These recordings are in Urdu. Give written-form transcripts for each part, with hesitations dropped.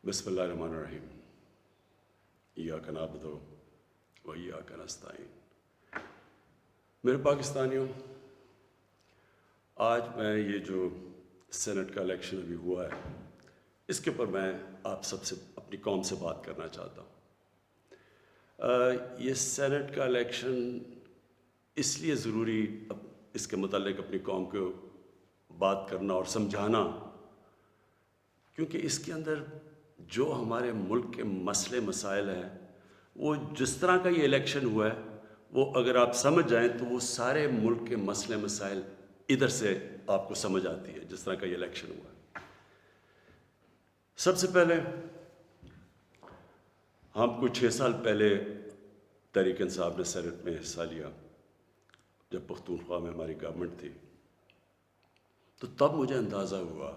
بسم اللہ الرحمن الرحیم ایاک نعبد و ایاک نستعین۔ میرے پاکستانیوں، آج میں یہ جو سینٹ کا الیکشن ابھی ہوا ہے اس کے اوپر میں آپ سب سے اپنی قوم سے بات کرنا چاہتا ہوں۔ یہ سینٹ کا الیکشن اس لیے ضروری اس کے متعلق اپنی قوم کو بات کرنا اور سمجھانا کیونکہ اس کے اندر جو ہمارے ملک کے مسئلے مسائل ہیں وہ جس طرح کا یہ الیکشن ہوا ہے وہ اگر آپ سمجھ جائیں تو وہ سارے ملک کے مسئلے مسائل ادھر سے آپ کو سمجھ آتی ہے جس طرح کا یہ الیکشن ہوا ہے۔ سب سے پہلے ہم کچھ 6 سال پہلے تحریک انصاف نے سینٹ میں حصہ لیا جب پختونخوا میں ہماری گورنمنٹ تھی، تو تب مجھے اندازہ ہوا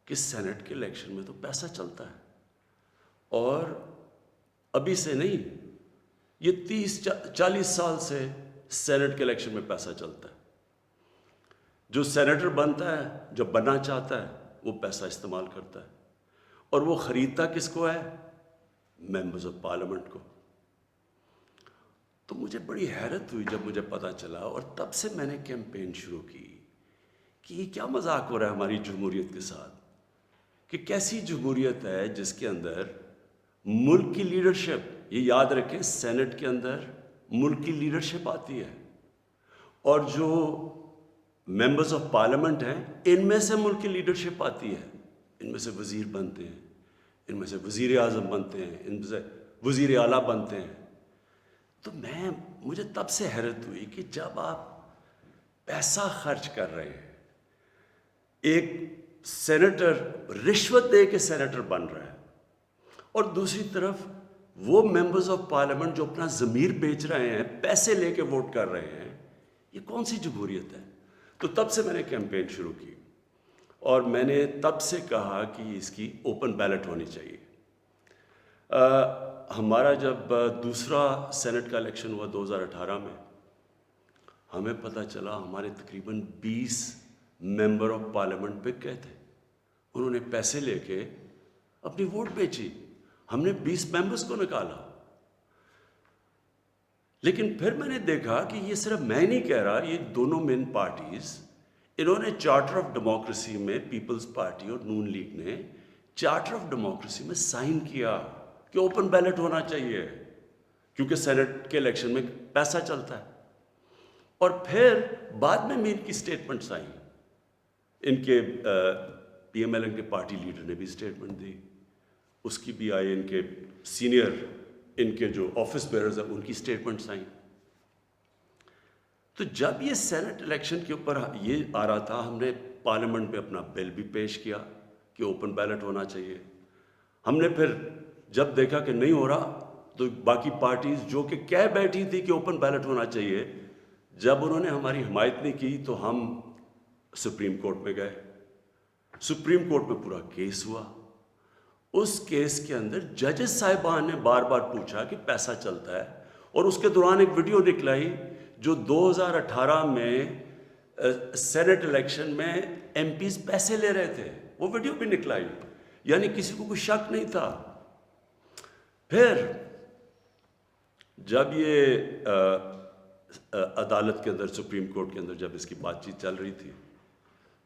کہ سینٹ کے الیکشن میں تو پیسہ چلتا ہے، اور ابھی سے نہیں، یہ 30-40 سال سے سینٹ کے الیکشن میں پیسہ چلتا ہے۔ جو سینیٹر بنتا ہے، جو بننا چاہتا ہے، وہ پیسہ استعمال کرتا ہے، اور وہ خریدتا کس کو ہے؟ ممبرز آف پارلیمنٹ کو۔ تو مجھے بڑی حیرت ہوئی جب مجھے پتہ چلا، اور تب سے میں نے کیمپین شروع کی کہ یہ کیا مذاق ہو رہا ہے ہماری جمہوریت کے ساتھ، کہ کیسی جمہوریت ہے جس کے اندر ملک کی لیڈرشپ، یہ یاد رکھیں سینٹ کے اندر ملک کی لیڈرشپ آتی ہے، اور جو ممبرز آف پارلیمنٹ ہیں ان میں سے ملک کی لیڈرشپ آتی ہے، ان میں سے وزیر بنتے ہیں، ان میں سے وزیر اعظم بنتے ہیں، ان میں سے وزیر اعلیٰ بنتے ہیں۔ تو مجھے تب سے حیرت ہوئی کہ جب آپ پیسہ خرچ کر رہے ہیں، ایک سینیٹر رشوت دے کے سینیٹر بن رہا ہے، اور دوسری طرف وہ ممبرز آف پارلیمنٹ جو اپنا ضمیر بیچ رہے ہیں، پیسے لے کے ووٹ کر رہے ہیں، یہ کون سی جمہوریت ہے؟ تو تب سے میں نے کیمپین شروع کی، اور میں نے تب سے کہا کہ اس کی اوپن بیلٹ ہونی چاہیے۔ ہمارا جب دوسرا سینٹ کا الیکشن ہوا 2018 میں، ہمیں پتہ چلا ہمارے تقریباً 20 ممبر آف پارلیمنٹ بک گئے تھے، انہوں نے پیسے لے کے اپنی ووٹ بیچی، ہم نے 20 ممبرز کو نکالا۔ لیکن پھر میں نے دیکھا کہ یہ صرف میں نہیں کہہ رہا، یہ دونوں مین پارٹیز، انہوں نے چارٹر آف ڈیموکریسی میں، پیپلز پارٹی اور نون لیگ نے چارٹر آف ڈیموکریسی میں سائن کیا کہ اوپن بیلٹ ہونا چاہیے کیونکہ سینٹ کے الیکشن میں پیسہ چلتا ہے۔ اور پھر بعد میں ان کی سٹیٹمنٹس آئیں، ان کے پی ایم ایل این کے پارٹی لیڈر نے بھی سٹیٹمنٹ دی، اس کی بھی آئی، ان کے سینئر، ان کے جو آفس بیئرز ہیں ان کی سٹیٹمنٹس آئیں۔ تو جب یہ سینٹ الیکشن کے اوپر یہ آ رہا تھا، ہم نے پارلیمنٹ میں اپنا بل بھی پیش کیا کہ اوپن بیلٹ ہونا چاہیے۔ ہم نے پھر جب دیکھا کہ نہیں ہو رہا تو باقی پارٹیز جو کہ کہہ بیٹھی تھی کہ اوپن بیلٹ ہونا چاہیے، جب انہوں نے ہماری حمایت نہیں کی تو ہم سپریم کورٹ میں گئے۔ سپریم کورٹ میں پورا کیس ہوا، اس کیس کے اندر ججز صاحبان نے بار بار پوچھا کہ پیسہ چلتا ہے، اور اس کے دوران ایک ویڈیو نکلائی جو 2018 میں سینٹ الیکشن میں ایم پیز پیسے لے رہے تھے، وہ ویڈیو بھی نکلائی، یعنی کسی کو کوئی شک نہیں تھا۔ پھر جب یہ عدالت کے اندر، سپریم کورٹ کے اندر جب اس کی بات چیت چل رہی تھی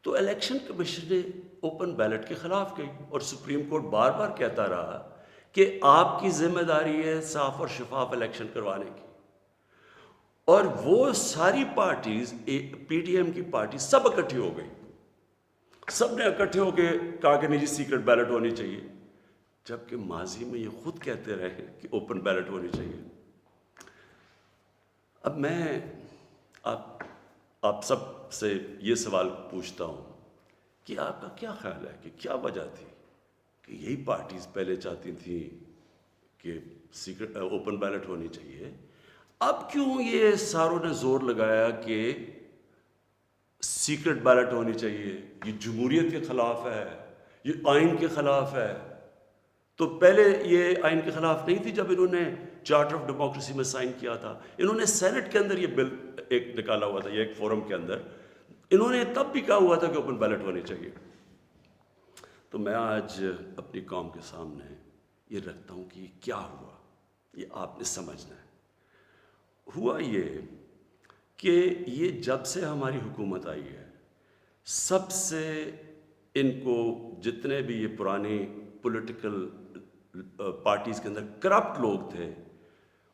تو الیکشن کمیشن نے اوپن بیلٹ کے خلاف گئی، اور سپریم کورٹ بار بار کہتا رہا کہ آپ کی ذمہ داری ہے صاف اور شفاف الیکشن کروانے کی۔ اور وہ ساری پارٹیز، پی ٹی ایم کی پارٹی سب اکٹھی ہو گئی، سب نے اکٹھے ہو کے کہا کہ نہیں جی سیکرٹ بیلٹ ہونی چاہیے، جبکہ ماضی میں یہ خود کہتے رہے کہ اوپن بیلٹ ہونی چاہیے۔ اب میں آپ سب سے یہ سوال پوچھتا ہوں کہ آپ کا کیا خیال ہے کہ کیا وجہ تھی کہ یہی پارٹیز پہلے چاہتی تھیں کہ سیکرٹ اوپن بیلٹ ہونی چاہیے، اب کیوں یہ ساروں نے زور لگایا کہ سیکرٹ بیلٹ ہونی چاہیے؟ یہ جمہوریت کے خلاف ہے، یہ آئین کے خلاف ہے۔ تو پہلے یہ آئین کے خلاف نہیں تھی جب انہوں نے چارٹر آف ڈیموکریسی میں سائن کیا تھا، انہوں نے سینٹ کے اندر یہ بل ایک نکالا ہوا تھا، یہ ایک فورم کے اندر انہوں نے تب بھی کہا ہوا تھا کہ اوپن بیلٹ ہونی چاہیے۔ تو میں آج اپنی قوم کے سامنے یہ رکھتا ہوں کہ یہ کیا ہوا، یہ آپ نے سمجھنا ہے۔ ہوا یہ کہ یہ جب سے ہماری حکومت آئی ہے، سب سے ان کو جتنے بھی یہ پرانی پولیٹیکل پارٹیز کے اندر کرپٹ لوگ تھے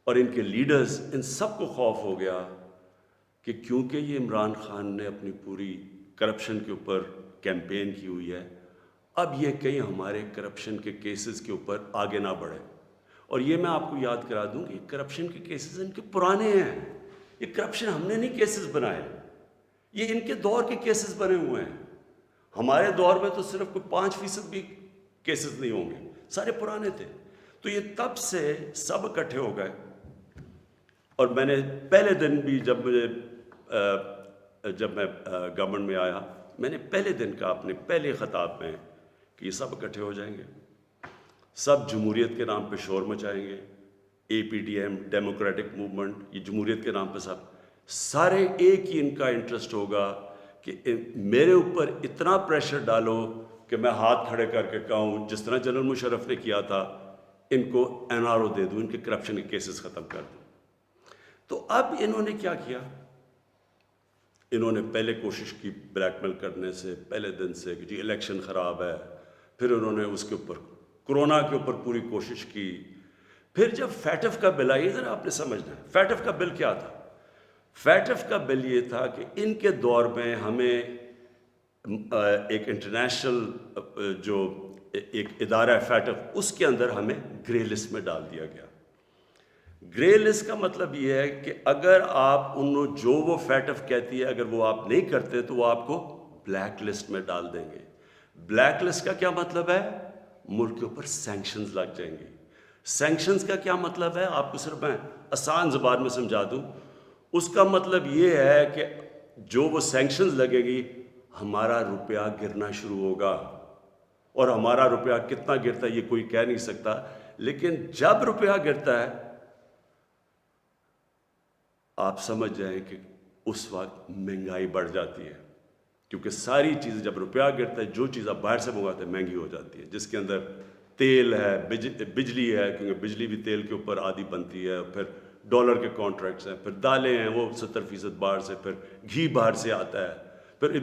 اور ان کے لیڈرز، ان سب کو خوف ہو گیا کہ کیونکہ یہ عمران خان نے اپنی پوری کرپشن کے اوپر کیمپین کی ہوئی ہے، اب یہ کہیں ہمارے کرپشن کے کیسز کے اوپر آگے نہ بڑھے۔ اور یہ میں آپ کو یاد کرا دوں کہ کرپشن کے کیسز ان کے پرانے ہیں، یہ کرپشن ہم نے نہیں کیسز بنائے، یہ ان کے دور کے کیسز بنے ہوئے ہیں۔ ہمارے دور میں تو صرف کوئی 5% بھی کیسز نہیں ہوں گے، سارے پرانے تھے۔ تو یہ تب سے سب اکٹھے ہو گئے، اور میں نے پہلے دن بھی جب میں گورنمنٹ میں آیا، میں نے پہلے دن کہا اپنے پہلے خطاب میں کہ یہ سب اکٹھے ہو جائیں گے، سب جمہوریت کے نام پہ شور مچائیں گے، APDM ڈیموکریٹک موومنٹ، یہ جمہوریت کے نام پہ سارے ایک ہی ان کا انٹرسٹ ہوگا کہ میرے اوپر اتنا پریشر ڈالو کہ میں ہاتھ کھڑے کر کے کہوں، جس طرح جنرل مشرف نے کیا تھا، ان کو NRO دے دوں، ان کے کرپشن کے کیسز ختم کر دوں۔ تو اب انہوں نے کیا کیا؟ انہوں نے پہلے کوشش کی بلیک میل کرنے سے پہلے دن سے کہ جی الیکشن خراب ہے، پھر انہوں نے اس کے اوپر کرونا کے اوپر پوری کوشش کی، پھر جب فیٹف کا بل آئی، ذرا آپ نے سمجھنا ہے فیٹف کا بل کیا تھا۔ فیٹف کا بل یہ تھا کہ ان کے دور میں ہمیں ایک انٹرنیشنل جو ایک ادارہ ہے فیٹف، اس کے اندر ہمیں گرے لسٹ میں ڈال دیا گیا۔ گرے لسٹ کا مطلب یہ ہے کہ اگر آپ جو وہ فیٹف کہتی ہے اگر وہ آپ نہیں کرتے تو وہ آپ کو بلیک لسٹ میں ڈال دیں گے۔ بلیک لسٹ کا کیا مطلب ہے؟ ملک کے اوپر سینکشنز لگ جائیں گے۔ سینکشنز کا کیا مطلب ہے؟ آپ کو صرف میں آسان زبان میں سمجھا دوں، اس کا مطلب یہ ہے کہ جو وہ سینکشنز لگے گی، ہمارا روپیہ گرنا شروع ہوگا، اور ہمارا روپیہ کتنا گرتا ہے یہ کوئی کہہ نہیں سکتا، لیکن جب روپیہ گرتا ہے آپ سمجھ جائیں کہ اس وقت مہنگائی بڑھ جاتی ہے، کیونکہ ساری چیزیں جب روپیہ گرتا ہے، جو چیز آپ باہر سے منگواتے ہیں مہنگی ہو جاتی ہے، جس کے اندر تیل ہے، بجلی ہے، کیونکہ بجلی بھی تیل کے اوپر آدھی بنتی ہے، پھر ڈالر کے کانٹریکٹس ہیں، پھر دالیں ہیں وہ 70% باہر سے، پھر گھی باہر سے آتا ہے، پھر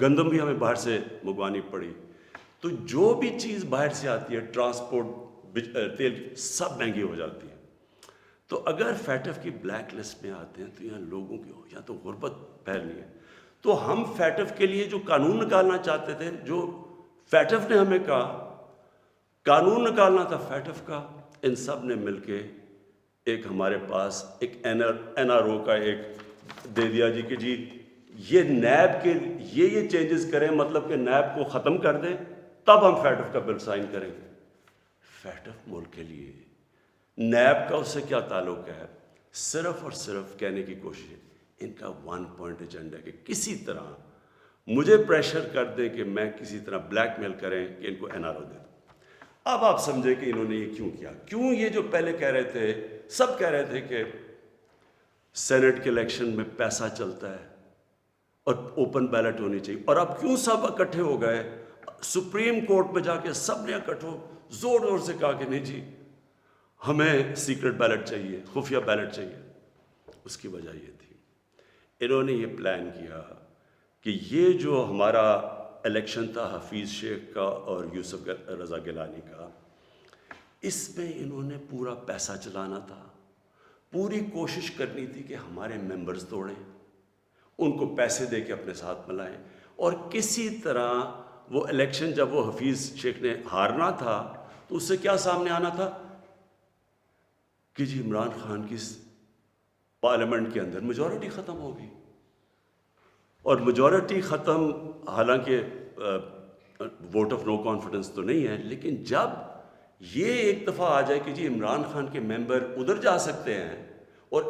گندم بھی ہمیں باہر سے منگوانی پڑی۔ تو جو بھی چیز باہر سے آتی ہے، ٹرانسپورٹ، تیل، سب مہنگی ہو جاتی ہے۔ تو اگر فیٹف کی بلیک لسٹ میں آتے ہیں تو یہاں لوگوں کی یا تو غربت پھیلنی ہے۔ تو ہم فیٹف کے لیے جو قانون نکالنا چاہتے تھے، جو فیٹف نے ہمیں کہا قانون نکالنا تھا فیٹف کا، ان سب نے مل کے ایک ہمارے پاس ایک NRO کا ایک دے دیا جی کہ جی یہ نیب کے یہ چینجز کریں، مطلب کہ نیب کو ختم کر دیں، تب ہم فیٹف کا بل سائن کریں گے۔ فیٹف ملک کے لیے، نیب کا اس سے کیا تعلق ہے؟ صرف اور صرف کہنے کی کوشش ہے، ان کا 1 پوائنٹ ایجنڈا ہے کہ کسی طرح مجھے پریشر کر دیں کہ میں کسی طرح بلیک میل کریں کہ ان کو NRO دے دوں۔ اب آپ سمجھیں کہ انہوں نے یہ کیوں کیا؟ کیوں یہ جو پہلے کہہ رہے تھے، سب کہہ رہے تھے کہ سینٹ کے الیکشن میں پیسہ چلتا ہے اور اوپن بیلٹ ہونی چاہیے، اور اب کیوں سب اکٹھے ہو گئے؟ سپریم کورٹ میں جا کے سب نے اکٹھے زور زور سے کہا کہ نہیں جی ہمیں سیکرٹ بیلٹ چاہیے، خفیہ بیلٹ چاہیے۔ اس کی وجہ یہ تھی، انہوں نے یہ پلان کیا کہ یہ جو ہمارا الیکشن تھا حفیظ شیخ کا اور یوسف رضا گیلانی کا، اس میں انہوں نے پورا پیسہ چلانا تھا، پوری کوشش کرنی تھی کہ ہمارے ممبرز توڑیں، ان کو پیسے دے کے اپنے ساتھ ملائیں، اور کسی طرح وہ الیکشن جب وہ حفیظ شیخ نے ہارنا تھا تو اس سے کیا سامنے آنا تھا کہ جی عمران خان کی پارلیمنٹ کے اندر میجورٹی ختم ہوگی، اور میجورٹی ختم حالانکہ ووٹ آف نو کانفیڈنس تو نہیں ہے، لیکن جب یہ ایک دفعہ آ جائے کہ جی عمران خان کے ممبر ادھر جا سکتے ہیں اور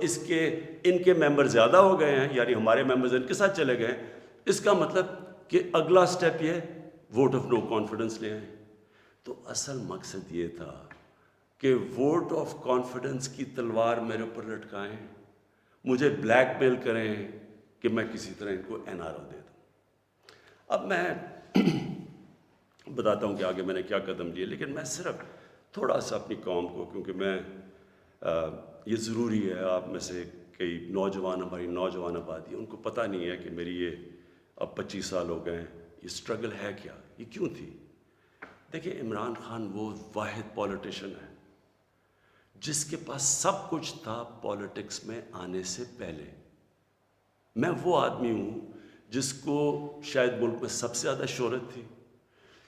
ان کے ممبر زیادہ ہو گئے ہیں، یعنی ہمارے ممبرز ان کے ساتھ چلے گئے، اس کا مطلب کہ اگلا سٹیپ یہ ووٹ آف نو کانفیڈنس لے آئیں۔ تو اصل مقصد یہ تھا کہ ووٹ آف کانفیڈنس کی تلوار میرے اوپر لٹکائیں، مجھے بلیک میل کریں کہ میں کسی طرح ان کو NRO دے دوں۔ اب میں بتاتا ہوں کہ آگے میں نے کیا قدم لیے، لیکن میں صرف تھوڑا سا اپنی قوم کو، کیونکہ میں یہ ضروری ہے، آپ میں سے کئی نوجوان، ہماری نوجوان آبادی، ان کو پتہ نہیں ہے کہ میری یہ اب 25 سال ہو گئے ہیں، یہ اسٹرگل ہے کیا، یہ کیوں تھی۔ دیکھیں، عمران خان وہ واحد پولیٹیشن ہے جس کے پاس سب کچھ تھا پولیٹکس میں آنے سے پہلے۔ میں وہ آدمی ہوں جس کو شاید ملک میں سب سے زیادہ شہرت تھی،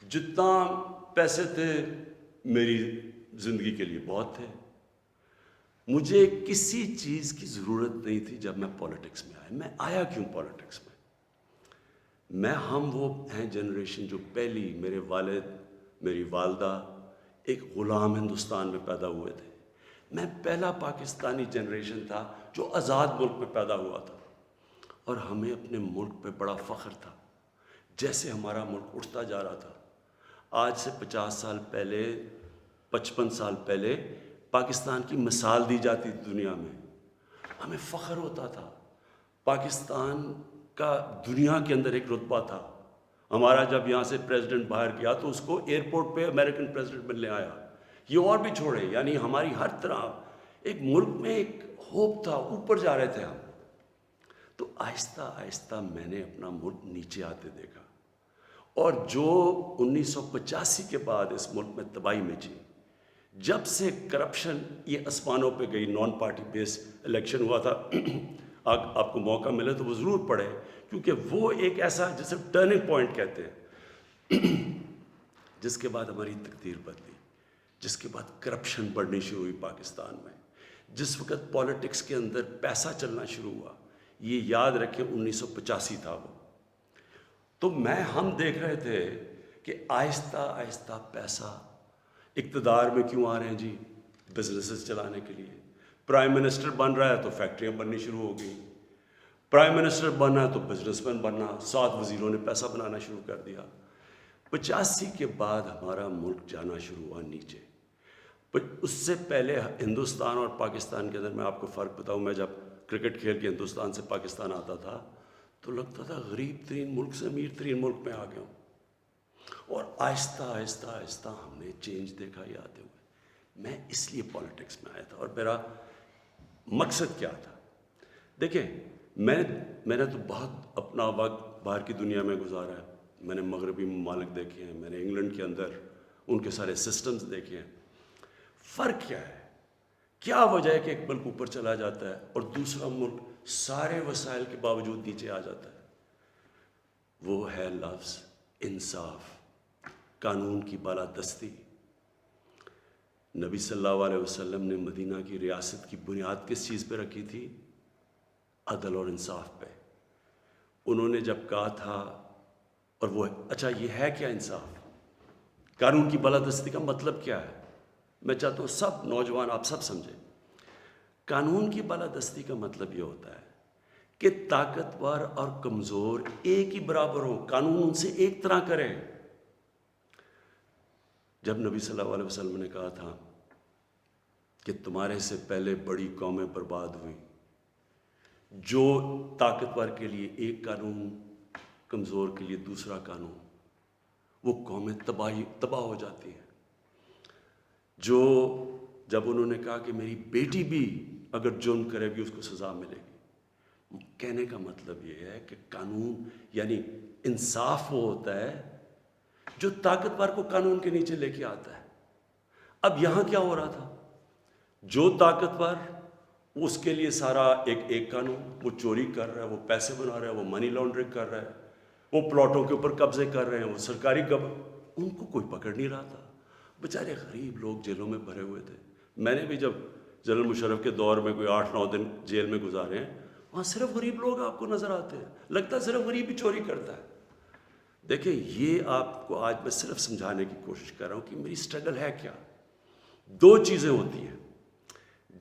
جتنا پیسے تھے میری زندگی کے لیے بہت تھے، مجھے کسی چیز کی ضرورت نہیں تھی جب میں پولیٹکس میں آیا۔ میں آیا کیوں پولیٹکس میں؟ ہم وہ ہیں جنریشن جو پہلی، میرے والد، میری والدہ ایک غلام ہندوستان میں پیدا ہوئے تھے۔ میں پہلا پاکستانی جنریشن تھا جو آزاد ملک میں پیدا ہوا تھا، اور ہمیں اپنے ملک پہ بڑا فخر تھا۔ جیسے ہمارا ملک اٹھتا جا رہا تھا، آج سے 50 سال پہلے، 55 سال پہلے پاکستان کی مثال دی جاتی تھی دنیا میں، ہمیں فخر ہوتا تھا۔ پاکستان کا دنیا کے اندر ایک رتبہ تھا۔ ہمارا جب یہاں سے پریزیڈنٹ باہر گیا تو اس کو ایئرپورٹ پہ امریکن پریزیڈنٹ ملنے آیا۔ یہ اور بھی چھوڑے، یعنی ہماری ہر طرح ایک ملک میں ایک ہوپ تھا، اوپر جا رہے تھے ہم۔ تو آہستہ آہستہ میں نے اپنا ملک نیچے آتے دیکھا، اور جو 1985 کے بعد اس ملک میں تباہی مچی، جب سے کرپشن یہ آسمانوں پہ گئی، نان پارٹی بیس الیکشن ہوا تھا، آپ کو موقع ملے تو وہ ضرور پڑھے، کیونکہ وہ ایک ایسا جسے ٹرننگ پوائنٹ کہتے ہیں، جس کے بعد ہماری تقدیر بدلی، جس کے بعد کرپشن بڑھنی شروع ہوئی پاکستان میں، جس وقت پولیٹکس کے اندر پیسہ چلنا شروع ہوا۔ یہ یاد رکھیں 1985 تھا وہ۔ تو ہم دیکھ رہے تھے کہ آہستہ آہستہ پیسہ اقتدار میں کیوں آ رہے ہیں جی؟ بزنسز چلانے کے لیے۔ پرائم منسٹر بن رہا ہے تو فیکٹریاں بننی شروع ہو گئی، پرائم منسٹر بننا ہے تو بزنس مین بننا، 7 وزیروں نے پیسہ بنانا شروع کر دیا۔ 85 کے بعد ہمارا ملک جانا شروع ہوا نیچے۔ اس سے پہلے ہندوستان اور پاکستان کے اندر میں آپ کو فرق بتاؤں، میں جب کرکٹ کھیل کے ہندوستان سے پاکستان آتا تھا تو لگتا تھا غریب ترین ملک سے امیر ترین ملک میں آ گیا ہوں، اور آہستہ آہستہ آہستہ ہم نے چینج دیکھا یہ آتے ہوئے۔ میں اس لیے پولیٹکس میں آیا تھا، اور میرا مقصد کیا تھا؟ دیکھیں، میں نے تو بہت اپنا وقت باہر کی دنیا میں گزارا ہے۔ میں نے مغربی ممالک دیکھے ہیں، میں نے انگلینڈ کے اندر ان کے سارے سسٹمز دیکھے ہیں۔ فرق کیا ہے؟ کیا وجہ ہے کہ ایک ملک اوپر چلا جاتا ہے اور دوسرا ملک سارے وسائل کے باوجود نیچے آ جاتا ہے؟ وہ ہے لفظ انصاف، قانون کی بالادستی۔ نبی صلی اللہ علیہ وسلم نے مدینہ کی ریاست کی بنیاد کس چیز پہ رکھی تھی؟ عدل اور انصاف پہ۔ انہوں نے جب کہا تھا، اور وہ اچھا یہ ہے کیا انصاف؟ قانون کی بالادستی کا مطلب کیا ہے؟ میں چاہتا ہوں سب نوجوان آپ سب سمجھیں۔ قانون کی بالادستی کا مطلب یہ ہوتا ہے کہ طاقتور اور کمزور ایک ہی برابر ہوں، قانون ان سے ایک طرح کرے۔ جب نبی صلی اللہ علیہ وسلم نے کہا تھا کہ تمہارے سے پہلے بڑی قومیں برباد ہوئیں، جو طاقتور کے لیے ایک قانون، کمزور کے لیے دوسرا قانون، وہ قومیں تباہ ہو جاتی ہیں۔ جب انہوں نے کہا کہ میری بیٹی بھی اگر جرم کرے گی اس کو سزا ملے گی، کہنے کا مطلب یہ ہے کہ قانون یعنی انصاف وہ ہوتا ہے جو طاقتور کو قانون کے نیچے لے کے آتا ہے۔ اب یہاں کیا ہو رہا تھا؟ جو طاقتور، اس کے لیے سارا ایک قانون، وہ چوری کر رہا ہے، وہ پیسے بنا رہا ہے، وہ منی لانڈرنگ کر رہا ہے، وہ پلاٹوں کے اوپر قبضے کر رہے ہیں، وہ سرکاری ان کو کوئی پکڑ نہیں رہا تھا۔ بیچارے غریب لوگ جیلوں میں بھرے ہوئے تھے۔ میں نے بھی جب جنرل مشرف کے دور میں کوئی 8-9 دن جیل میں گزارے ہیں، وہاں صرف غریب لوگ آپ کو نظر آتے ہیں، لگتا ہے صرف غریب ہی چوری کرتا ہے۔ دیکھیں، یہ آپ کو آج میں صرف سمجھانے کی کوشش کر رہا ہوں کہ میری سٹرگل ہے کیا۔ 2 چیزیں ہوتی ہیں۔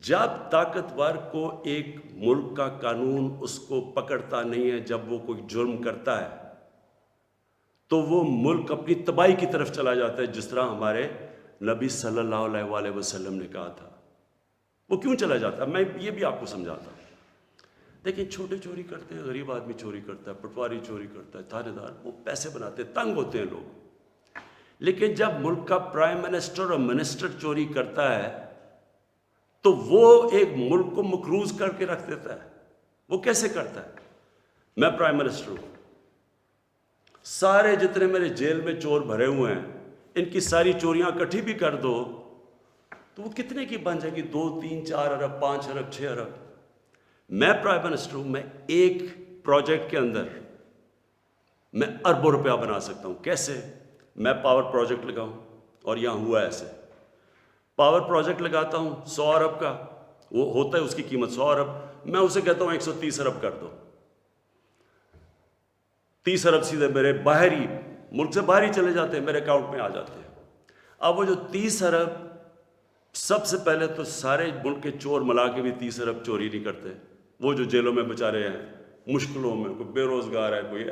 جب طاقتور کو ایک ملک کا قانون اس کو پکڑتا نہیں ہے، جب وہ کوئی جرم کرتا ہے تو وہ ملک اپنی تباہی کی طرف چلا جاتا ہے، جس طرح ہمارے نبی صلی اللہ علیہ وآلہ وسلم نے کہا تھا۔ وہ کیوں چلا جاتا ہے؟ میں یہ بھی آپ کو سمجھاتا ہوں۔ دیکھیں، چھوٹے چوری کرتے ہیں، غریب آدمی چوری کرتا ہے، پٹواری چوری کرتا ہے، تھانے دار، وہ پیسے بناتے ہیں، تنگ ہوتے ہیں لوگ۔ لیکن جب ملک کا پرائم منسٹر اور منسٹر چوری کرتا ہے تو وہ ایک ملک کو مقروض کر کے رکھ دیتا ہے. وہ کیسے کرتا ہے؟ میں پرائم منسٹر ہوں، سارے جتنے میرے جیل میں چور بھرے ہوئے ہیں ان کی ساری چوریاں اکٹھی بھی کر دو تو وہ کتنے کی بن جائے گی؟ 2 3 4 ارب 5 ارب 6 ارب. میں پرائم منسٹر ہوں، میں ایک پروجیکٹ کے اندر میں اربوں روپیہ بنا سکتا ہوں. کیسے؟ میں پاور پروجیکٹ لگاؤں، اور یہاں ہوا ایسے، پاور پروجیکٹ لگاتا ہوں 100 ارب کا، وہ ہوتا ہے اس کی قیمت 100 ارب، میں اسے کہتا ہوں 130 ارب کر دو. 30 ارب سیدھے میرے باہر ہی ملک سے باہر ہی چلے جاتے ہیں، میرے اکاؤنٹ میں آ جاتے ہیں. اب وہ جو 30 ارب، سب سے پہلے تو سارے ملک کے چور ملا کے بھی 30 ارب چوری نہیں کرتے. وہ جو جیلوں میں بیچارے ہیں، مشکلوں میں، کوئی بے روزگار ہے، کوئی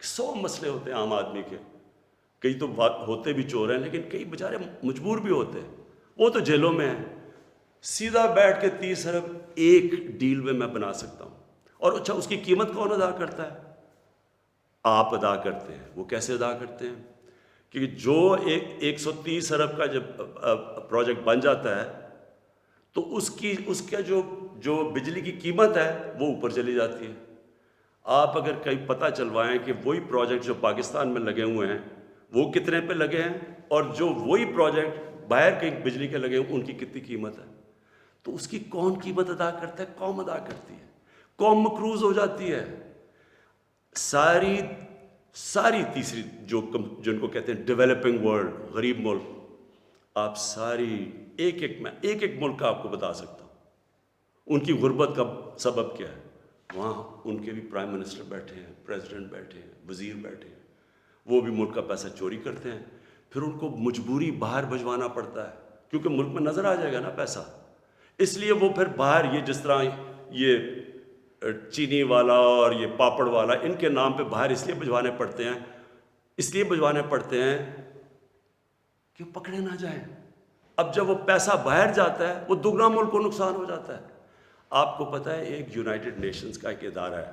100 مسئلے ہوتے ہیں عام آدمی کے. کئی تو ہوتے بھی چور ہیں لیکن کئی بیچارے مجبور بھی ہوتے ہیں، وہ تو جیلوں میں ہیں. سیدھا بیٹھ کے 30 ارب ایک ڈیل میں بنا سکتا ہوں. اور اچھا، اس کی قیمت کون ادا کرتا ہے؟ آپ ادا کرتے ہیں. وہ کیسے ادا کرتے ہیں؟ کہ جو 130 ارب کا جب پروجیکٹ بن جاتا ہے تو اس کا جو بجلی کی قیمت ہے وہ اوپر چلی جاتی ہے. آپ اگر کہیں پتہ چلوائیں کہ وہی پروجیکٹ جو پاکستان میں لگے ہوئے ہیں وہ کتنے پہ لگے ہیں، اور جو وہی پروجیکٹ باہر کہیں بجلی کے لگے ہیں ان کی کتنی قیمت ہے، تو اس کی کون قیمت ادا کرتا ہے؟ قوم ادا کرتی ہے. قوم مقروض ہو جاتی ہے. ساری تیسری جن کو کہتے ہیں ڈیولپنگ ورلڈ، غریب ملک، آپ ساری میں ایک ملک کا آپ کو بتا سکتا ہوں ان کی غربت کا سبب کیا ہے. وہاں ان کے بھی پرائم منسٹر بیٹھے ہیں، پریزیڈنٹ بیٹھے ہیں، وزیر بیٹھے ہیں، وہ بھی ملک کا پیسہ چوری کرتے ہیں. پھر ان کو مجبوری باہر بھجوانا پڑتا ہے کیونکہ ملک میں نظر آ جائے گا نا پیسہ، اس لیے وہ پھر باہر، یہ جس طرح یہ چینی والا اور یہ پاپڑ والا، ان کے نام پہ باہر اس لیے بھجوانے پڑتے ہیں کہ وہ پکڑے نہ جائیں. اب جب وہ پیسہ باہر جاتا ہے وہ دگنا ملک کو نقصان ہو جاتا ہے. آپ کو پتہ ہے ایک یونائٹڈ نیشنز کا ایک ادارہ ہے،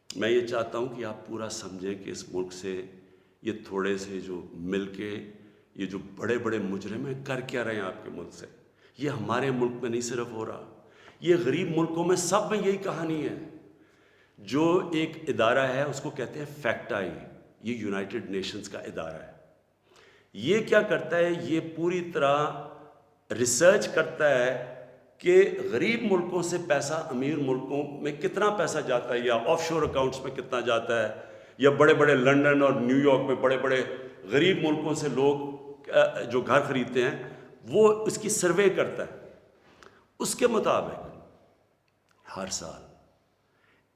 میں یہ چاہتا ہوں کہ آپ پورا سمجھیں کہ اس ملک سے یہ تھوڑے سے جو مل کے یہ جو بڑے بڑے مجرم ہیں کر کیا رہے ہیں آپ کے ملک سے. یہ ہمارے ملک میں نہیں صرف ہو رہا، یہ غریب ملکوں میں سب میں یہی کہانی ہے. جو ایک ادارہ ہے اس کو کہتے ہیں فیکٹائی، یہ یونائٹڈ نیشنز کا ادارہ ہے. یہ کیا کرتا ہے؟ یہ پوری طرح ریسرچ کرتا ہے کہ غریب ملکوں سے پیسہ امیر ملکوں میں کتنا پیسہ جاتا ہے، یا آف شور اکاؤنٹس میں کتنا جاتا ہے، یا بڑے بڑے لنڈن اور نیو یارک میں بڑے بڑے غریب ملکوں سے لوگ جو گھر خریدتے ہیں وہ اس کی سروے کرتا ہے. اس کے مطابق ہر سال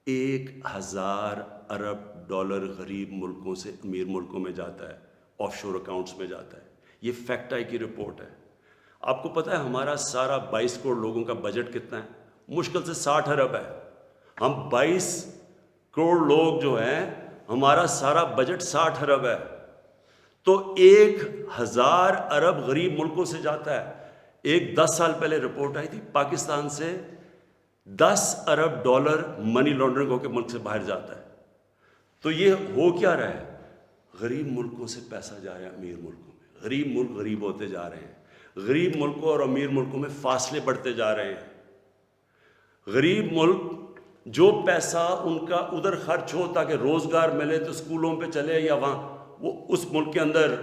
1000 ارب ڈالر غریب ملکوں سے امیر ملکوں میں جاتا ہے، آف شور اکاؤنٹس میں جاتا ہے. یہ فیکٹائی کی رپورٹ ہے. آپ کو پتہ ہے ہمارا سارا 22 کروڑ لوگوں کا بجٹ کتنا ہے؟ مشکل سے 60 ارب ہے. ہم 22 کروڑ لوگ جو ہیں، ہمارا سارا بجٹ 60 ارب ہے. تو 1000 ارب غریب ملکوں سے جاتا ہے. ایک 10 سال پہلے رپورٹ آئی تھی، پاکستان سے 10 ارب ڈالر منی لانڈرنگ ہو کے ملک سے باہر جاتا ہے. تو یہ ہو کیا رہا ہے؟ غریب ملکوں سے پیسہ جا رہا ہے امیر ملکوں میں، غریب ملک غریب ہوتے جا رہے ہیں، غریب ملکوں اور امیر ملکوں میں فاصلے بڑھتے جا رہے ہیں. غریب ملک جو پیسہ ان کا ادھر خرچ ہو تاکہ روزگار ملے تو اسکولوں پہ چلے، یا وہاں وہ اس ملک کے اندر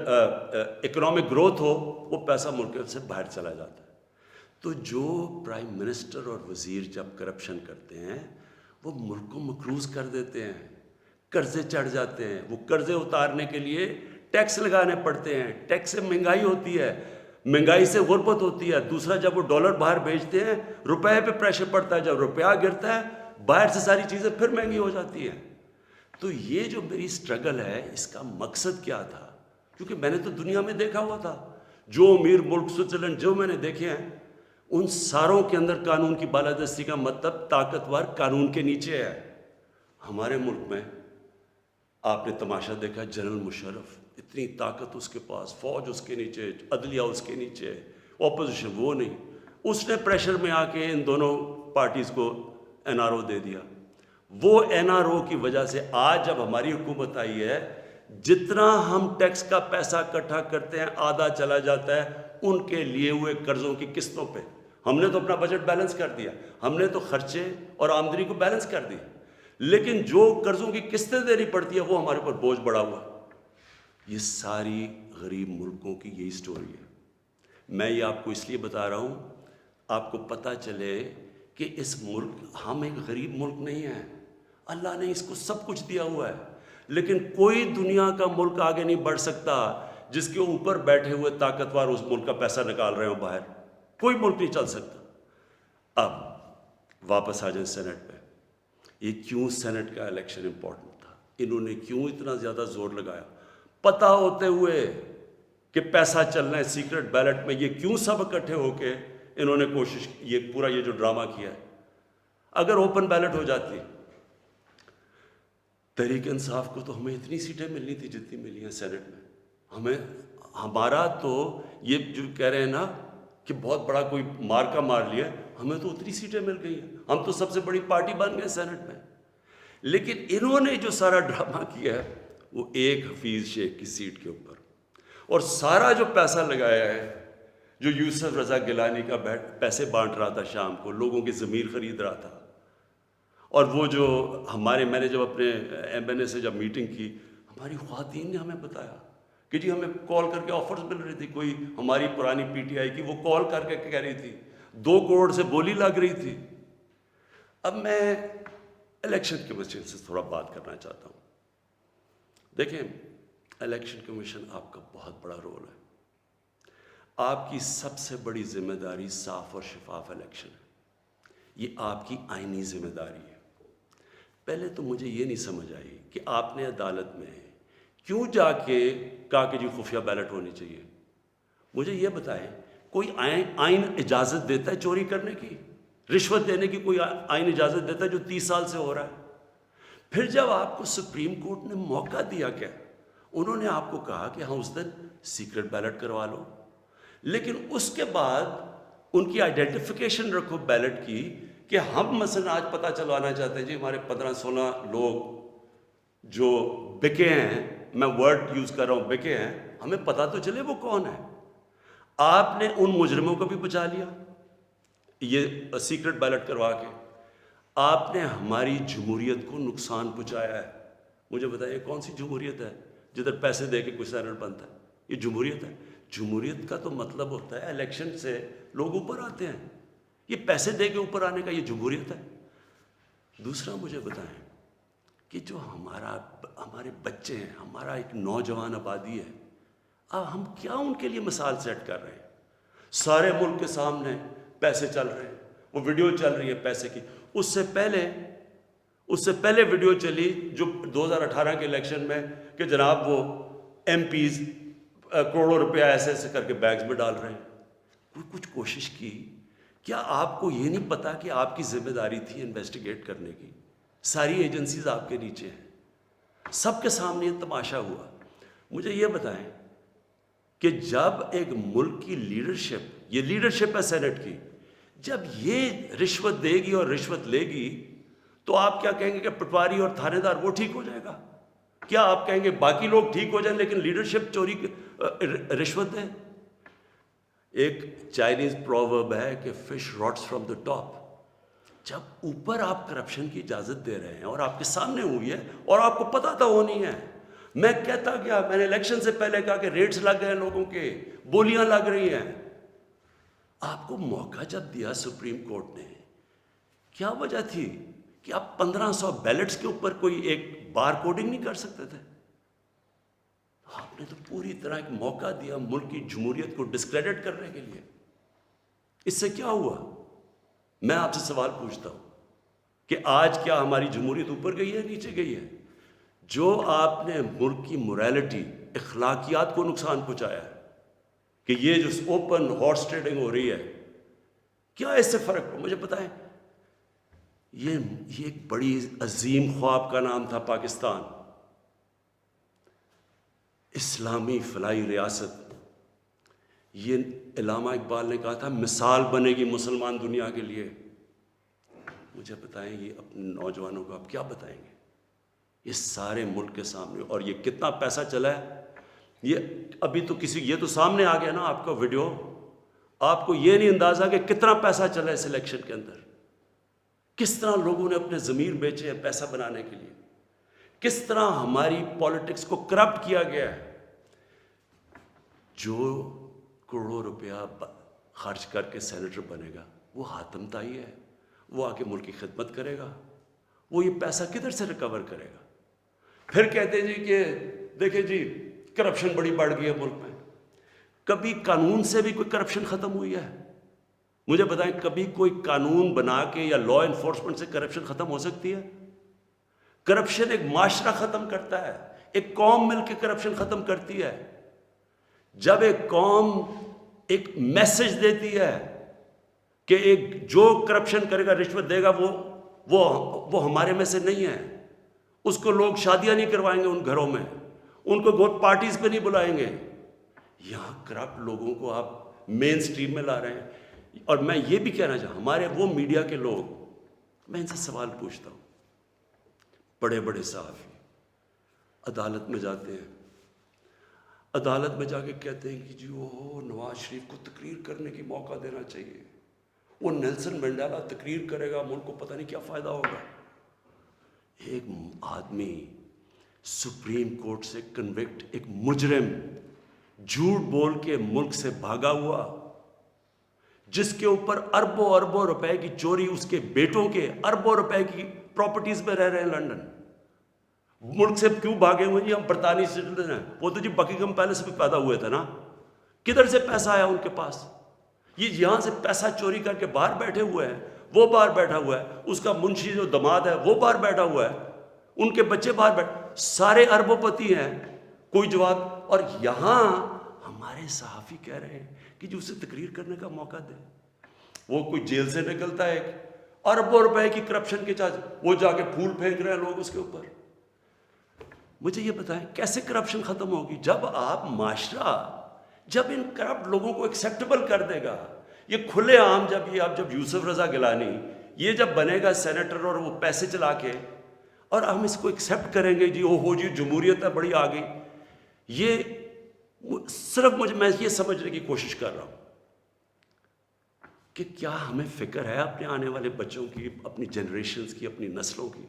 اکنامک گروتھ ہو، وہ پیسہ ملک سے باہر چلا جاتا ہے. تو جو پرائم منسٹر اور وزیر جب کرپشن کرتے ہیں وہ ملک کو مقروض کر دیتے ہیں، قرضے چڑھ جاتے ہیں. وہ قرضے اتارنے کے لیے ٹیکس لگانے پڑتے ہیں. ٹیکس سے مہنگائی ہوتی ہے، مہنگائی سے غربت ہوتی ہے. دوسرا، جب وہ ڈالر باہر بھیجتے ہیں روپے پہ پریشر پڑتا ہے، جب روپیہ گرتا ہے باہر سے ساری چیزیں پھر مہنگی ہو جاتی ہیں. تو یہ جو میری سٹرگل ہے اس کا مقصد کیا تھا؟ کیونکہ میں نے تو دنیا میں دیکھا ہوا تھا، جو امیر ملک سوئٹزرلینڈ جو میں نے دیکھے ہیں ان ساروں کے اندر قانون کی بالادستی کا مطلب طاقتور قانون کے نیچے ہے. ہمارے ملک میں آپ نے تماشا دیکھا، جنرل مشرف اتنی طاقت اس کے پاس، فوج اس کے نیچے، عدلیہ اس کے نیچے، اپوزیشن وہ نہیں. اس نے پریشر میں آ کے ان دونوں پارٹیز کو این آر او دے دیا. وہ این آر او کی وجہ سے آج جب ہماری حکومت آئی ہے جتنا ہم ٹیکس کا پیسہ اکٹھا کرتے ہیں آدھا چلا جاتا ہے ان کے لیے ہوئے قرضوں کی قسطوں پہ. ہم نے تو اپنا بجٹ بیلنس کر دیا, ہم نے تو خرچے اور آمدنی کو بیلنس کر دیا, لیکن جو قرضوں کی قسطیں دینی پڑتی ہے وہ ہمارے اوپر بوجھ بڑھا ہوا. یہ ساری غریب ملکوں کی یہی سٹوری ہے. میں یہ آپ کو اس لیے بتا رہا ہوں آپ کو پتہ چلے کہ اس ملک, ہم ایک غریب ملک نہیں ہیں, اللہ نے اس کو سب کچھ دیا ہوا ہے, لیکن کوئی دنیا کا ملک آگے نہیں بڑھ سکتا جس کے اوپر بیٹھے ہوئے طاقتور اس ملک کا پیسہ نکال رہے ہوں باہر. کوئی ملک نہیں چل سکتا. اب واپس آ جائیں سینٹ پہ. یہ کیوں سینٹ کا الیکشن امپورٹنٹ تھا, انہوں نے کیوں اتنا زیادہ زور لگایا پتہ ہوتے ہوئے کہ پیسہ چلنا ہے سیکرٹ بیلٹ میں؟ یہ کیوں سب اکٹھے ہو کے انہوں نے کوشش, یہ پورا یہ جو ڈرامہ کیا ہے. اگر اوپن بیلٹ ہو جاتی تحریک انصاف کو تو ہمیں اتنی سیٹیں ملنی تھی جتنی ملی ہیں سینٹ میں. ہمارا تو یہ جو کہہ رہے ہیں نا کہ بہت بڑا کوئی مارکا مار لیا, ہمیں تو اتنی سیٹیں مل گئی ہیں, ہم تو سب سے بڑی پارٹی بن گئے سینٹ میں. لیکن انہوں نے جو سارا ڈرامہ کیا ہے وہ ایک حفیظ شیخ کی سیٹ کے اوپر, اور سارا جو پیسہ لگایا ہے, جو یوسف رضا گیلانی کا پیسے بانٹ رہا تھا شام کو, لوگوں کی ضمیر خرید رہا تھا. اور وہ جو میں نے جب اپنے ایم این اے سے جب میٹنگ کی, ہماری خواتین نے ہمیں بتایا کہ جی ہمیں کال کر کے آفرز مل رہی تھی. کوئی ہماری پرانی پی ٹی آئی کی وہ کال کر کے کہہ رہی تھی 2 کروڑ سے بولی لگ رہی تھی. اب میں الیکشن کمیشن سے تھوڑا بات کرنا چاہتا ہوں. دیکھیں, الیکشن کمیشن آپ کا بہت بڑا رول ہے. آپ کی سب سے بڑی ذمہ داری صاف اور شفاف الیکشن ہے. یہ آپ کی آئینی ذمہ داری ہے. پہلے تو مجھے یہ نہیں سمجھ آئی کہ آپ نے عدالت میں کیوں جا کے کہا کہ جی خفیہ بیلٹ ہونی چاہیے. مجھے یہ بتائیں, کوئی آئین اجازت دیتا ہے چوری کرنے کی, رشوت دینے کی کوئی آئین اجازت دیتا ہے جو 30 سال سے ہو رہا ہے؟ پھر جب آپ کو سپریم کورٹ نے موقع دیا, کیا انہوں نے آپ کو کہا کہ ہاں اس دن سیکرٹ بیلٹ کروا لو, لیکن اس کے بعد ان کی آئیڈینٹیفیکیشن رکھو بیلٹ کی کہ ہم مثلا آج پتہ چلوانا چاہتے ہیں جی ہمارے 15-16 لوگ جو بکے ہیں, میں ورڈ یوز کر رہا ہوں بکے ہیں, ہمیں پتہ تو چلے وہ کون ہے. آپ نے ان مجرموں کو بھی بچا لیا یہ سیکرٹ بیلٹ کروا کے. آپ نے ہماری جمہوریت کو نقصان پہنچایا ہے. مجھے بتائیے کون سی جمہوریت ہے جدھر پیسے دے کے کوئی سینٹ بنتا ہے؟ یہ جمہوریت ہے؟ جمہوریت کا تو مطلب ہوتا ہے الیکشن سے لوگ اوپر آتے ہیں. یہ پیسے دے کے اوپر آنے کا یہ جمہوریت ہے؟ دوسرا مجھے بتائیں کہ جو ہمارے بچے ہیں, ہمارا ایک نوجوان آبادی ہے, اب ہم کیا ان کے لیے مثال سیٹ کر رہے ہیں؟ سارے ملک کے سامنے پیسے چل رہے ہیں, وہ ویڈیو چل رہی ہے پیسے کی. اس سے پہلے ویڈیو چلی جو 2018 کے الیکشن میں کہ جناب وہ ایم پیز کروڑوں روپیہ ایسے ایسے کر کے بیگز میں ڈال رہے ہیں. کوئی کچھ کوشش کی؟ کیا آپ کو یہ نہیں پتا کہ آپ کی ذمہ داری تھی انویسٹیگیٹ کرنے کی؟ ساری ایجنسیز آپ کے نیچے ہیں, سب کے سامنے یہ تماشا ہوا. مجھے یہ بتائیں کہ جب ایک ملک کی لیڈرشپ, یہ لیڈرشپ ہے سینٹ کی, جب یہ رشوت دے گی اور رشوت لے گی تو آپ کیا کہیں گے کہ پٹواری اور تھانے دار وہ ٹھیک ہو جائے گا؟ کیا آپ کہیں گے باقی لوگ ٹھیک ہو جائیں لیکن لیڈرشپ چوری رشوت دے؟ ایک چائنیز پروورب ہے کہ fish rots from the top. جب اوپر آپ کرپشن کی اجازت دے رہے ہیں اور آپ کے سامنے ہوئی ہے اور آپ کو پتہ تھا ہونی ہے, میں کہتا کیا, میں نے الیکشن سے پہلے کہا کہ ریٹس لگ گئے لوگوں کے, بولیاں لگ رہی ہیں. آپ کو موقع جب دیا سپریم کورٹ نے, کیا وجہ تھی کہ آپ 1500 بیلٹس کے اوپر کوئی ایک بار کوڈنگ نہیں کر سکتے تھے؟ آپ نے تو پوری طرح ایک موقع دیا ملک کی جمہوریت کو ڈسکریڈٹ کرنے کے لیے. اس سے کیا ہوا؟ میں آپ سے سوال پوچھتا ہوں کہ آج کیا ہماری جمہوریت اوپر گئی ہے نیچے گئی ہے؟ جو آپ نے ملک کی موریلٹی, اخلاقیات کو نقصان پہنچایا ہے کہ یہ جو اوپن ہارس ٹریڈنگ ہو رہی ہے, کیا اس سے فرق ہو؟ مجھے بتائیں. یہ ایک بڑی عظیم خواب کا نام تھا پاکستان, اسلامی فلاحی ریاست. یہ علامہ اقبال نے کہا تھا مثال بنے گی مسلمان دنیا کے لیے. مجھے بتائیں یہ اپنے نوجوانوں کو آپ کیا بتائیں گے؟ یہ سارے ملک کے سامنے. اور یہ کتنا پیسہ چلا ہے یہ ابھی تو یہ تو سامنے آ گیا نا آپ کا ویڈیو. آپ کو یہ نہیں اندازہ کہ کتنا پیسہ چلا ہے اس الیکشن کے اندر. کس طرح لوگوں نے اپنے ضمیر بیچے ہیں پیسہ بنانے کے لیے. کس طرح ہماری پالیٹکس کو کرپٹ کیا گیا ہے. جو کروڑوں روپیہ خرچ کر کے سینیٹر بنے گا وہ حاتم طائی ہے. وہ آ کے ملک کی خدمت کرے گا. وہ یہ پیسہ کدھر سے ریکور کرے گا؟ پھر کہتے ہیں جی کہ دیکھیں جی کرپشن بڑی بڑھ گئی ہے ملک میں. کبھی قانون سے بھی کوئی کرپشن ختم ہوئی ہے؟ مجھے بتائیں کبھی کوئی قانون بنا کے یا لا انفورسمنٹ سے کرپشن ختم ہو سکتی ہے؟ کرپشن ایک معاشرہ ختم کرتا ہے. ایک قوم مل کے کرپشن ختم کرتی ہے. جب ایک قوم ایک میسج دیتی ہے کہ ایک جو کرپشن کرے گا رشوت دے گا وہ ہمارے میں سے نہیں ہے. اس کو لوگ شادیاں نہیں کروائیں گے ان گھروں میں. ان کو ووٹ پارٹیز پہ نہیں بلائیں گے. یہاں کرپٹ لوگوں کو آپ مین سٹریم میں لا رہے ہیں. اور میں یہ بھی کہنا چاہتا ہوں ہمارے وہ میڈیا کے لوگ, میں ان سے سوال پوچھتا ہوں. بڑے بڑے صحافی عدالت میں جاتے ہیں, عدالت میں جا کے کہتے ہیں کہ جی وہ نواز شریف کو تقریر کرنے کی موقع دینا چاہیے. وہ نیلسن منڈیلا تقریر کرے گا, ملک کو پتہ نہیں کیا فائدہ ہوگا. ایک آدمی سپریم کورٹ سے کنوکٹ, ایک مجرم جھوٹ بول کے ملک سے بھاگا ہوا, جس کے اوپر اربوں اربوں روپے کی چوری, اس کے بیٹوں کے اربوں روپے کی پراپرٹیز میں رہ رہے ہیں لنڈن. ملک سے کیوں بھاگے ہوئے جی؟ ہم برطانوی سٹیزن ہیں. وہ تو جی بکنگھم پیلس میں پیدا ہوئے تھے نا. کدھر سے پیسہ آیا ان کے پاس؟ یہ یہاں سے پیسہ چوری کر کے باہر بیٹھے ہوئے ہیں. وہ باہر بیٹھا ہوا ہے, اس کا منشی جو دماد ہے وہ باہر بیٹھا ہوا ہے, ان کے بچے باہر بیٹھے, سارے اربوں پتی ہیں. کوئی جواب. اور یہاں ہمارے صحافی کہہ رہے ہیں کہ جو اسے تقریر کرنے کا موقع دے. وہ کوئی جیل سے نکلتا ہے اربوں روپے کی کرپشن کے چارج, وہ جا کے پھول پھینک رہے ہیں لوگ اس کے اوپر. مجھے یہ بتائیں کیسے کرپشن ختم ہوگی؟ جب آپ معاشرہ جب ان کرپٹ لوگوں کو ایکسیپٹیبل کر دے گا. یہ کھلے عام جب یوسف رضا گیلانی یہ جب بنے گا سینیٹر اور وہ پیسے چلا کے, اور ہم اس کو ایکسیپٹ کریں گے جی او ہو جی جمہوریت ہے بڑی آ گئی. یہ صرف میں یہ سمجھنے کی کوشش کر رہا ہوں کہ کیا ہمیں فکر ہے اپنے آنے والے بچوں کی, اپنی جنریشنز کی, اپنی نسلوں کی,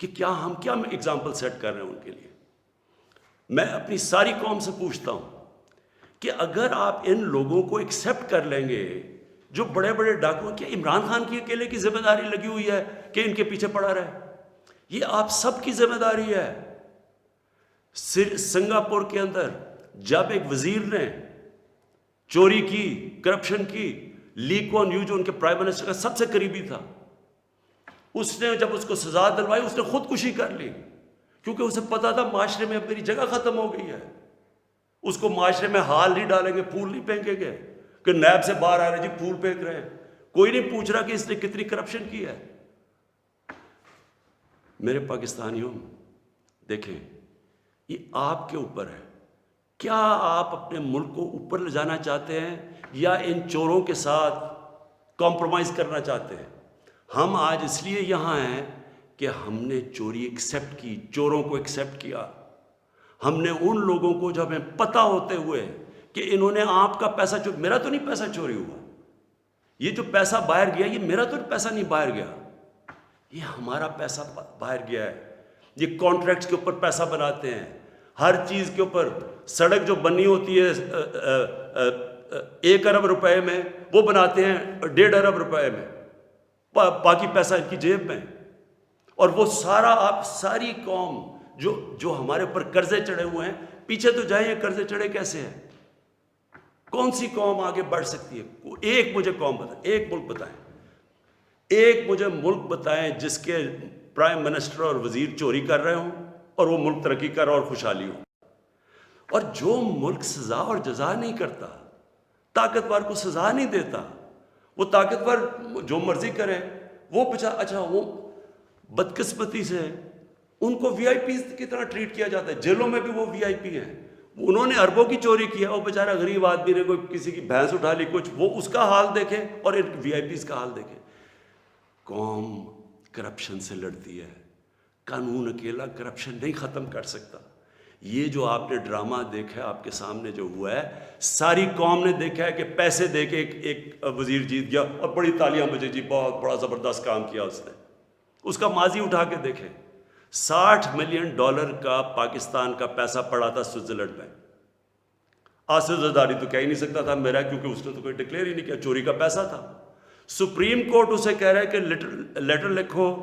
کہ کیا ہم ایگزامپل سیٹ کر رہے ہیں ان کے لیے. میں اپنی ساری قوم سے پوچھتا ہوں کہ اگر آپ ان لوگوں کو ایکسیپٹ کر لیں گے جو بڑے بڑے ڈاکو, کیا عمران خان کی اکیلے کی ذمہ داری لگی ہوئی ہے کہ ان کے پیچھے پڑا رہے؟ یہ آپ سب کی ذمہ داری ہے. سنگاپور کے اندر جب ایک وزیر نے چوری کی, کرپشن کی, لی کوان یو جو ان کے پرائم منسٹر کا سب سے قریبی تھا, اس نے جب اس کو سزا دلوائی اس نے خودکشی کر لی, کیونکہ اسے پتا تھا معاشرے میں اب میری جگہ ختم ہو گئی ہے. اس کو معاشرے میں ہال نہیں ڈالیں گے, پھول نہیں پھینکیں گے کہ نیب سے باہر آ رہے جی پھول پھینک رہے ہیں. کوئی نہیں پوچھ رہا کہ اس نے کتنی کرپشن کی ہے. میرے پاکستانیوں دیکھیں, یہ آپ کے اوپر ہے. کیا آپ اپنے ملک کو اوپر لے جانا چاہتے ہیں یا ان چوروں کے ساتھ کمپرومائز کرنا چاہتے ہیں؟ ہم آج اس لیے یہاں ہیں کہ ہم نے چوری ایکسیپٹ کی, چوروں کو ایکسیپٹ کیا. ہم نے ان لوگوں کو جو ہمیں پتہ ہوتے ہوئے کہ انہوں نے آپ کا پیسہ میرا تو نہیں پیسہ چوری ہوا, یہ جو پیسہ باہر گیا یہ میرا تو پیسہ نہیں باہر گیا, یہ ہمارا پیسہ باہر گیا ہے. یہ کانٹریکٹس کے اوپر پیسہ بناتے ہیں, ہر چیز کے اوپر. سڑک جو بنی ہوتی ہے 1 ارب روپے میں وہ بناتے ہیں 1.5 ارب روپے میں, باقی پیسہ ان کی جیب میں. اور وہ سارا آپ ساری قوم جو ہمارے اوپر قرضے چڑھے ہوئے ہیں, پیچھے تو جائیں یہ قرضے چڑھے کیسے ہیں؟ کون سی قوم آگے بڑھ سکتی ہے؟ ایک مجھے قوم بتائیں, ایک ملک بتائیں, ایک مجھے ملک بتائیں جس کے پرائم منسٹر اور وزیر چوری کر رہے ہوں اور وہ ملک ترقی کر رہا اور خوشحالی ہو. اور جو ملک سزا اور جزا نہیں کرتا, طاقتور کو سزا نہیں دیتا, وہ طاقتور جو مرضی کرے, وہ اچھا وہ بدقسمتی سے ان کو وی آئی پیز کی طرح ٹریٹ کیا جاتا ہے. جیلوں میں بھی وہ وی آئی پی ہیں. انہوں نے اربوں کی چوری کیا, وہ بیچارہ غریب آدمی نے کوئی کسی کی بھینس اٹھا لی کچھ, وہ اس کا حال دیکھے اور ان وی آئی پیز کا حال دیکھے. قوم کرپشن سے لڑتی ہے, قانون اکیلا کرپشن نہیں ختم کر سکتا. یہ جو آپ نے ڈرامہ دیکھا ہے آپ کے سامنے جو ہوا ہے, ساری قوم نے دیکھا ہے کہ پیسے دے کے ایک وزیر جیت گیا اور بڑی تالیاں بجے, جی بہت بڑا زبردست کام کیا اس نے. اس کا ماضی اٹھا کے دیکھیں, $60 ملین کا پاکستان کا پیسہ پڑا تھا سوئٹزرلینڈ میں. آصف زرداری تو کہہ ہی نہیں سکتا تھا میرا, کیونکہ اس نے تو کوئی ڈکلیئر ہی نہیں کیا, چوری کا پیسہ تھا. سپریم کورٹ اسے کہہ رہا ہے کہ لیٹر لکھو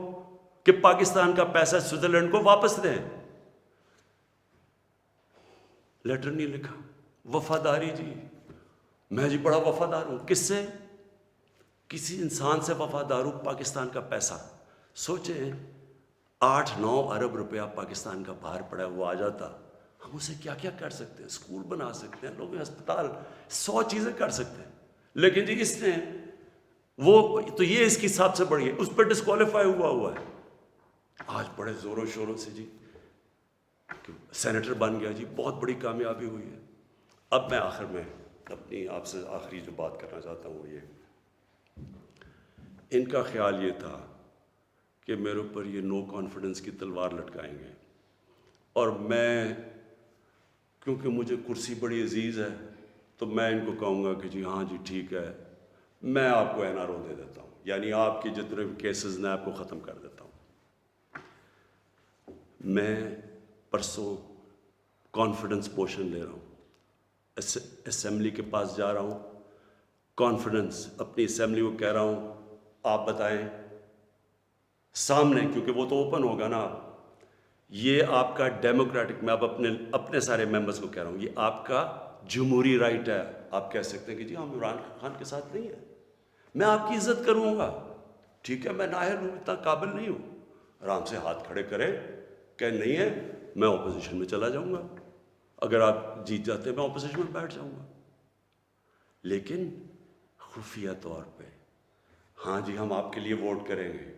کہ پاکستان کا پیسہ سوئٹزرلینڈ کو واپس دیں. لیٹر نہیں لکھا. وفاداری جی, میں جی بڑا وفادار ہوں. کس سے؟ کسی انسان سے وفادار ہوں. پاکستان کا پیسہ سوچیں, 8-9 ارب روپیہ پاکستان کا باہر پڑا ہے, وہ آ جاتا, ہم اسے کیا کیا کر سکتے ہیں. اسکول بنا سکتے ہیں, لوگ ہسپتال, 100 چیزیں کر سکتے ہیں. لیکن جی اس نے وہ تو یہ اس کی سب سے بڑی ہے, اس پہ ڈسکوالیفائی ہوا ہے. آج بڑے زوروں شوروں سے جی سینیٹر بن گیا, جی بہت بڑی کامیابی ہوئی ہے. اب میں آخر میں اپنی آپ سے آخری جو بات کرنا چاہتا ہوں وہ یہ, ان کا خیال یہ تھا کہ میرے اوپر یہ نو کانفیڈنس کی تلوار لٹکائیں گے, اور میں کیونکہ مجھے کرسی بڑی عزیز ہے تو میں ان کو کہوں گا کہ جی ہاں جی ٹھیک ہے, میں آپ کو NRO دے دیتا ہوں, یعنی آپ کی جتنے بھی کیسز ہیں آپ کو ختم کر دیتا ہوں. میں پرسوں کانفیڈنس پوشن لے رہا ہوں, اسمبلی کے پاس جا رہا ہوں, کانفیڈنس اپنی اسمبلی کو کہہ رہا ہوں آپ بتائیں سامنے, کیونکہ وہ تو اوپن ہوگا نا. یہ آپ کا ڈیموکریٹک, میں اب اپنے سارے ممبرس کو کہہ رہا ہوں, یہ آپ کا جمہوری رائٹ ہے. آپ کہہ سکتے ہیں کہ جی ہم عمران خان کے ساتھ نہیں ہیں, میں آپ کی عزت کروں گا, ٹھیک ہے, میں نااہل ہوں, اتنا قابل نہیں ہوں. آرام سے ہاتھ کھڑے کریں کہ نہیں ہے, میں اپوزیشن میں چلا جاؤں گا. اگر آپ جیت جاتے ہیں میں اپوزیشن میں بیٹھ جاؤں گا. لیکن خفیہ طور پہ ہاں جی ہم آپ کے لیے ووٹ کریں گے,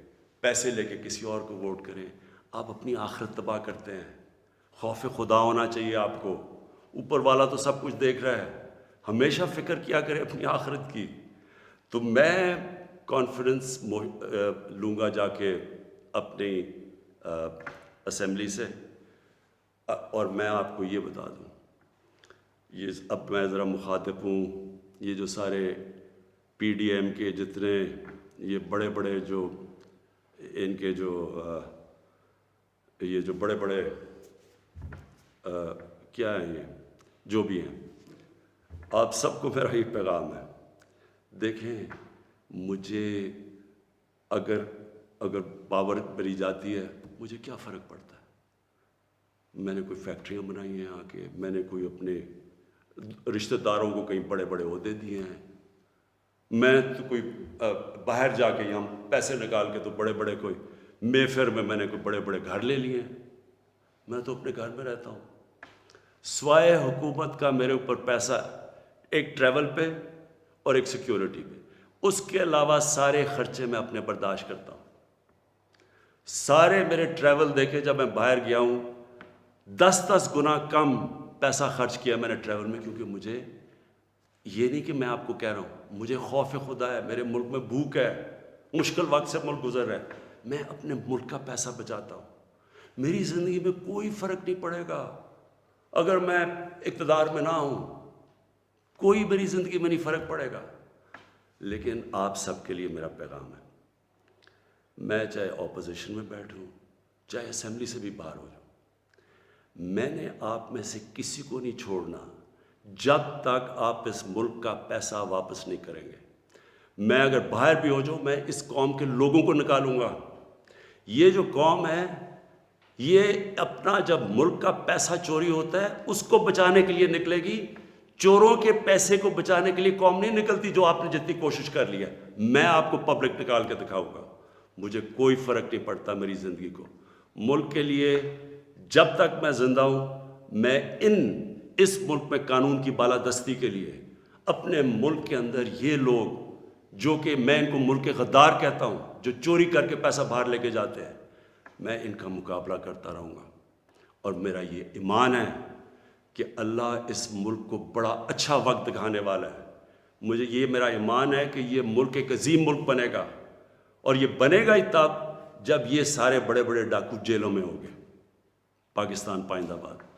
پیسے لے کے کسی اور کو ووٹ کریں. آپ اپنی آخرت تباہ کرتے ہیں. خوف خدا ہونا چاہیے آپ کو, اوپر والا تو سب کچھ دیکھ رہا ہے, ہمیشہ فکر کیا کرے اپنی آخرت کی. تو میں کانفیڈنس لوں گا جا کے اپنی اسمبلی سے, اور میں آپ کو یہ بتا دوں, یہ اب میں ذرا مخاطب ہوں, یہ جو سارے PDM کے جتنے یہ بڑے بڑے جو ان کے جو یہ جو بڑے بڑے کیا ہیں, یہ جو بھی ہیں, آپ سب کو میرا یہ پیغام ہے, دیکھیں مجھے اگر پاور ملی جاتی ہے مجھے کیا فرق پڑتا ہے. میں نے کوئی فیکٹریاں بنائی ہیں آ کے, میں نے کوئی اپنے رشتہ داروں کو کہیں بڑے بڑے عہدے دیے ہیں, میں تو کوئی باہر جا کے یہاں پیسے نکال کے تو بڑے بڑے کوئی مے فیئر میں نے کوئی بڑے بڑے گھر لے لیے ہیں. میں تو اپنے گھر میں رہتا ہوں, سوائے حکومت کا میرے اوپر پیسہ ایک ٹریول پہ اور ایک سیکیورٹی پہ, اس کے علاوہ سارے خرچے میں اپنے برداشت کرتا ہوں. سارے میرے ٹریول دیکھے, جب میں باہر گیا ہوں 10 گنا کم پیسہ خرچ کیا میں نے ٹریول میں, کیونکہ مجھے یہ نہیں کہ میں آپ کو کہہ رہا ہوں, مجھے خوف خدا ہے, میرے ملک میں بھوک ہے, مشکل وقت سے ملک گزر رہا ہے, میں اپنے ملک کا پیسہ بچاتا ہوں. میری زندگی میں کوئی فرق نہیں پڑے گا اگر میں اقتدار میں نہ ہوں, کوئی میری زندگی میں نہیں فرق پڑے گا. لیکن آپ سب کے لیے میرا پیغام ہے, میں چاہے اپوزیشن میں بیٹھوں چاہے اسمبلی سے بھی باہر ہو جاؤں, میں نے آپ میں سے کسی کو نہیں چھوڑنا جب تک آپ اس ملک کا پیسہ واپس نہیں کریں گے. میں اگر باہر بھی ہو جاؤں, میں اس قوم کے لوگوں کو نکالوں گا. یہ جو قوم ہے یہ اپنا جب ملک کا پیسہ چوری ہوتا ہے اس کو بچانے کے لیے نکلے گی, چوروں کے پیسے کو بچانے کے لیے قوم نہیں نکلتی. جو آپ نے جتنی کوشش کر لی ہے, میں آپ کو پبلک نکال کے دکھاؤں گا, مجھے کوئی فرق نہیں پڑتا میری زندگی کو. ملک کے لیے جب تک میں زندہ ہوں, میں اس ملک میں قانون کی بالادستی کے لیے اپنے ملک کے اندر یہ لوگ جو کہ میں ان کو ملک کے غدار کہتا ہوں, جو چوری کر کے پیسہ باہر لے کے جاتے ہیں, میں ان کا مقابلہ کرتا رہوں گا. اور میرا یہ ایمان ہے کہ اللہ اس ملک کو بڑا اچھا وقت دکھانے والا ہے. یہ میرا ایمان ہے کہ یہ ملک ایک عظیم ملک بنے گا, اور یہ بنے گا ہی تب جب یہ سارے بڑے بڑے ڈاکو جیلوں میں ہو گئے، پاکستان پائندہ باد،